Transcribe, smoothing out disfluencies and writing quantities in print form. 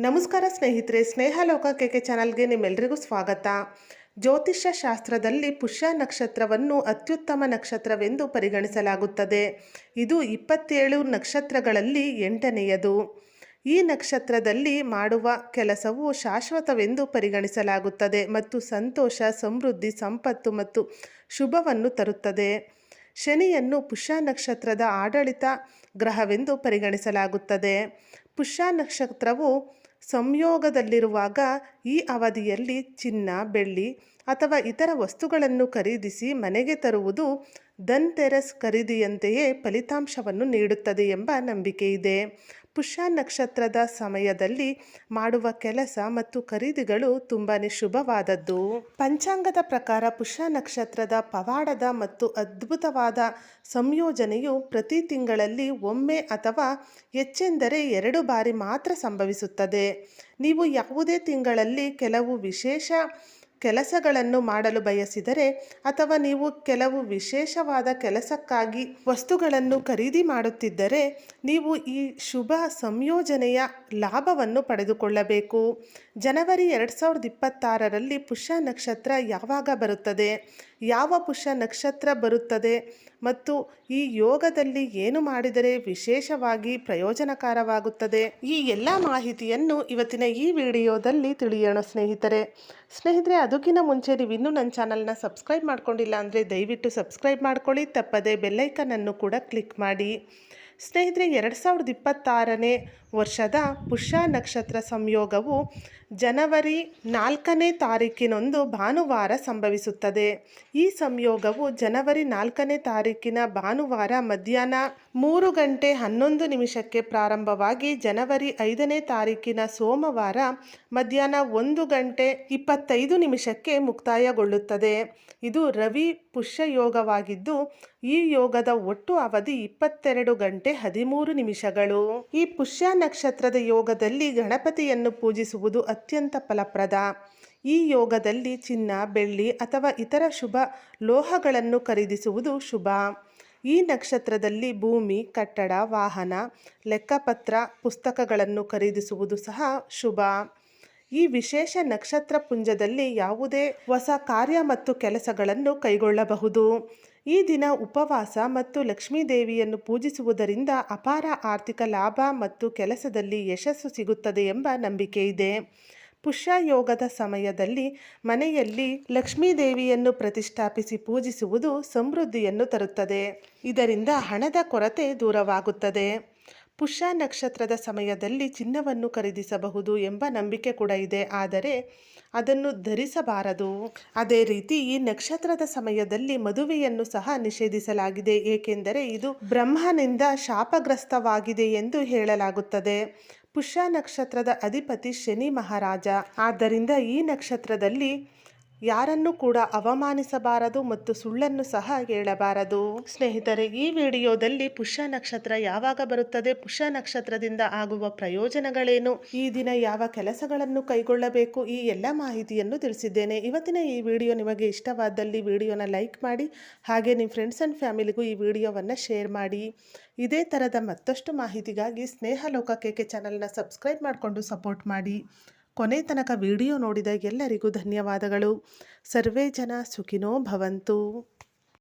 ನಮಸ್ಕಾರ ಸ್ನೇಹಿತರೆ, ಸ್ನೇಹಲೋಕ ಕೆಕೆ ಚಾನಲ್ಗೆ ನಿಮ್ಮೆಲ್ಲರಿಗೂ ಸ್ವಾಗತ. ಜ್ಯೋತಿಷ್ಯ ಶಾಸ್ತ್ರದಲ್ಲಿ ಪುಷ್ಯ ನಕ್ಷತ್ರವನ್ನು ಅತ್ಯುತ್ತಮ ನಕ್ಷತ್ರವೆಂದು ಪರಿಗಣಿಸಲಾಗುತ್ತದೆ. ಇದು 27 ನಕ್ಷತ್ರಗಳಲ್ಲಿ 8ನೆಯದು. ಈ ನಕ್ಷತ್ರದಲ್ಲಿ ಮಾಡುವ ಕೆಲಸವು ಶಾಶ್ವತವೆಂದು ಪರಿಗಣಿಸಲಾಗುತ್ತದೆ ಮತ್ತು ಸಂತೋಷ, ಸಮೃದ್ಧಿ, ಸಂಪತ್ತು ಮತ್ತು ಶುಭವನ್ನು ತರುತ್ತದೆ. ಶನಿಯನ್ನು ಪುಷ್ಯ ನಕ್ಷತ್ರದ ಆಡಳಿತ ಗ್ರಹವೆಂದು ಪರಿಗಣಿಸಲಾಗುತ್ತದೆ. ಪುಷ್ಯ ನಕ್ಷತ್ರವು ಸಂಯೋಗದಲ್ಲಿರುವಾಗ ಈ ಅವಧಿಯಲ್ಲಿ ಚಿನ್ನ, ಬೆಳ್ಳಿ ಅಥವಾ ಇತರ ವಸ್ತುಗಳನ್ನು ಖರೀದಿಸಿ ಮನೆಗೆ ತರುವುದು ಧನ್ತೆರಸ್ ಖರೀದಿಯಂತೆಯೇ ಫಲಿತಾಂಶವನ್ನು ನೀಡುತ್ತದೆ ಎಂಬ ನಂಬಿಕೆಯಿದೆ. ಪುಷ್ಯ ನಕ್ಷತ್ರದ ಸಮಯದಲ್ಲಿ ಮಾಡುವ ಕೆಲಸ ಮತ್ತು ಖರೀದಿಗಳು ತುಂಬಾ ಶುಭವಾದದ್ದು. ಪಂಚಾಂಗದ ಪ್ರಕಾರ ಪುಷ್ಯ ನಕ್ಷತ್ರದ ಪವಾಡದ ಮತ್ತು ಅದ್ಭುತವಾದ ಸಂಯೋಜನೆಯು ಪ್ರತಿ ತಿಂಗಳಲ್ಲಿ ಒಮ್ಮೆ ಅಥವಾ ಹೆಚ್ಚೆಂದರೆ 2 ಬಾರಿ ಮಾತ್ರ ಸಂಭವಿಸುತ್ತದೆ. ನೀವು ಯಾವುದೇ ತಿಂಗಳಲ್ಲಿ ಕೆಲವು ವಿಶೇಷ ಕೆಲಸಗಳನ್ನು ಮಾಡಲು ಬಯಸಿದರೆ ಅಥವಾ ನೀವು ಕೆಲವು ವಿಶೇಷವಾದ ಕೆಲಸಕ್ಕಾಗಿ ವಸ್ತುಗಳನ್ನು ಖರೀದಿ ಮಾಡುತ್ತಿದ್ದರೆ ನೀವು ಈ ಶುಭ ಸಂಯೋಜನೆಯ ಲಾಭವನ್ನು ಪಡೆದುಕೊಳ್ಳಬೇಕು. ಜನವರಿ 2026ರಲ್ಲಿ ಪುಷ್ಯ ನಕ್ಷತ್ರ ಯಾವಾಗ ಬರುತ್ತದೆ, ಯಾವ ಪುಷ್ಯ ನಕ್ಷತ್ರ ಬರುತ್ತದೆ ಮತ್ತು ಈ ಯೋಗದಲ್ಲಿ ಏನು ಮಾಡಿದರೆ ವಿಶೇಷವಾಗಿ ಪ್ರಯೋಜನಕಾರವಾಗುತ್ತದೆ, ಈ ಎಲ್ಲ ಮಾಹಿತಿಯನ್ನು ಇವತ್ತಿನ ಈ ವಿಡಿಯೋದಲ್ಲಿ ತಿಳಿಯೋಣ ಸ್ನೇಹಿತರೆ. ಅದಕ್ಕಿಂತ ಮುಂಚೆ ನೀವು ಇನ್ನೂ ನನ್ನ ಚಾನಲ್ನ ಸಬ್ಸ್ಕ್ರೈಬ್ ಮಾಡ್ಕೊಂಡಿಲ್ಲ ಅಂದರೆ ದಯವಿಟ್ಟು ಸಬ್ಸ್ಕ್ರೈಬ್ ಮಾಡ್ಕೊಳ್ಳಿ, ತಪ್ಪದೆ ಬೆಲ್ಲೈಕನನ್ನು ಕೂಡ ಕ್ಲಿಕ್ ಮಾಡಿ. ಸ್ನೇಹಿತರೆ, 2026ನೇ ವರ್ಷದ ಪುಷ್ಯ ನಕ್ಷತ್ರ ಸಂಯೋಗವು ಜನವರಿ 4ನೇ ತಾರೀಕಿನಂದು ಭಾನುವಾರ ಸಂಭವಿಸುತ್ತದೆ. ಈ ಸಂಯೋಗವು ಜನವರಿ 4ನೇ ತಾರೀಕಿನ ಭಾನುವಾರ ಮಧ್ಯಾಹ್ನ 3:11 ಪ್ರಾರಂಭವಾಗಿ ಜನವರಿ 5ನೇ ತಾರೀಕಿನ ಸೋಮವಾರ ಮಧ್ಯಾಹ್ನ 1:25 ಮುಕ್ತಾಯಗೊಳ್ಳುತ್ತದೆ. ಇದು ರವಿ ಪುಷ್ಯ ಯೋಗವಾಗಿದ್ದು ಈ ಯೋಗದ ಒಟ್ಟು ಅವಧಿ 22 ಗಂಟೆ 13 ನಿಮಿಷಗಳು. ಈ ಪುಷ್ಯ ನಕ್ಷತ್ರದ ಯೋಗದಲ್ಲಿ ಗಣಪತಿಯನ್ನು ಪೂಜಿಸುವುದು ಅತ್ಯಂತ ಫಲಪ್ರದ. ಈ ಯೋಗದಲ್ಲಿ ಚಿನ್ನ, ಬೆಳ್ಳಿ ಅಥವಾ ಇತರ ಶುಭ ಲೋಹಗಳನ್ನು ಖರೀದಿಸುವುದು ಶುಭ. ಈ ನಕ್ಷತ್ರದಲ್ಲಿ ಭೂಮಿ, ಕಟ್ಟಡ, ವಾಹನ, ಲೆಕ್ಕಪತ್ರ, ಪುಸ್ತಕಗಳನ್ನು ಖರೀದಿಸುವುದು ಸಹ ಶುಭ. ಈ ವಿಶೇಷ ನಕ್ಷತ್ರ ಪುಂಜದಲ್ಲಿ ಯಾವುದೇ ಹೊಸ ಕಾರ್ಯ ಮತ್ತು ಕೆಲಸಗಳನ್ನು ಕೈಗೊಳ್ಳಬಹುದು. ಈ ದಿನ ಉಪವಾಸ ಮತ್ತು ಲಕ್ಷ್ಮೀ ದೇವಿಯನ್ನು ಪೂಜಿಸುವುದರಿಂದ ಅಪಾರ ಆರ್ಥಿಕ ಲಾಭ ಮತ್ತು ಕೆಲಸದಲ್ಲಿ ಯಶಸ್ಸು ಸಿಗುತ್ತದೆ ಎಂಬ ನಂಬಿಕೆ ಇದೆ. ಪುಷ್ಯ ಯೋಗದ ಸಮಯದಲ್ಲಿ ಮನೆಯಲ್ಲಿ ಲಕ್ಷ್ಮೀ ದೇವಿಯನ್ನು ಪ್ರತಿಷ್ಠಾಪಿಸಿ ಪೂಜಿಸುವುದು ಸಮೃದ್ಧಿಯನ್ನು ತರುತ್ತದೆ. ಇದರಿಂದ ಹಣದ ಕೊರತೆ ದೂರವಾಗುತ್ತದೆ. ಪುಷ್ಯ ನಕ್ಷತ್ರದ ಸಮಯದಲ್ಲಿ ಚಿನ್ನವನ್ನು ಖರೀದಿಸಬಹುದು ಎಂಬ ನಂಬಿಕೆ ಕೂಡ ಇದೆ, ಆದರೆ ಅದನ್ನು ಧರಿಸಬಾರದು. ಅದೇ ರೀತಿ ಈ ನಕ್ಷತ್ರದ ಸಮಯದಲ್ಲಿ ಮದುವೆಯನ್ನು ಸಹ ನಿಷೇಧಿಸಲಾಗಿದೆ, ಏಕೆಂದರೆ ಇದು ಬ್ರಹ್ಮನಿಂದ ಶಾಪಗ್ರಸ್ತವಾಗಿದೆ ಎಂದು ಹೇಳಲಾಗುತ್ತದೆ. ಪುಷ್ಯ ನಕ್ಷತ್ರದ ಅಧಿಪತಿ ಶನಿ ಮಹಾರಾಜ. ಆದ್ದರಿಂದ ಈ ನಕ್ಷತ್ರದಲ್ಲಿ ಯಾರನ್ನು ಕೂಡ ಅವಮಾನಿಸಬಾರದು ಮತ್ತು ಸುಳ್ಳನ್ನು ಸಹ ಹೇಳಬಾರದು. ಸ್ನೇಹಿತರೆ, ಈ ವಿಡಿಯೋದಲ್ಲಿ ಪುಷ್ಯ ನಕ್ಷತ್ರ ಯಾವಾಗ ಬರುತ್ತದೆ, ಪುಷ್ಯ ನಕ್ಷತ್ರದಿಂದ ಆಗುವ ಪ್ರಯೋಜನಗಳೇನು, ಈ ದಿನ ಯಾವ ಕೆಲಸಗಳನ್ನು ಕೈಗೊಳ್ಳಬೇಕು, ಈ ಎಲ್ಲ ಮಾಹಿತಿಯನ್ನು ತಿಳಿಸಿದ್ದೇನೆ. ಇವತ್ತಿನ ಈ ವಿಡಿಯೋ ನಿಮಗೆ ಇಷ್ಟವಾದಲ್ಲಿ ವಿಡಿಯೋನ ಲೈಕ್ ಮಾಡಿ, ಹಾಗೆ ನಿಮ್ಮ ಫ್ರೆಂಡ್ಸ್ ಆ್ಯಂಡ್ ಫ್ಯಾಮಿಲಿಗೂ ಈ ವಿಡಿಯೋವನ್ನು ಶೇರ್ ಮಾಡಿ. ಇದೇ ಥರದ ಮತ್ತಷ್ಟು ಮಾಹಿತಿಗಾಗಿ ಸ್ನೇಹಲೋಕ ಕೆಕೆ ಚಾನಲ್ನ ಸಬ್ಸ್ಕ್ರೈಬ್ ಮಾಡಿಕೊಂಡು ಸಪೋರ್ಟ್ ಮಾಡಿ. ಕೊನೆ ತನಕ ವಿಡಿಯೋ ನೋಡಿದ ಎಲ್ಲರಿಗೂ ಧನ್ಯವಾದಗಳು. ಸರ್ವೇ ಜನ ಸುಖಿನೋ ಭವಂತು.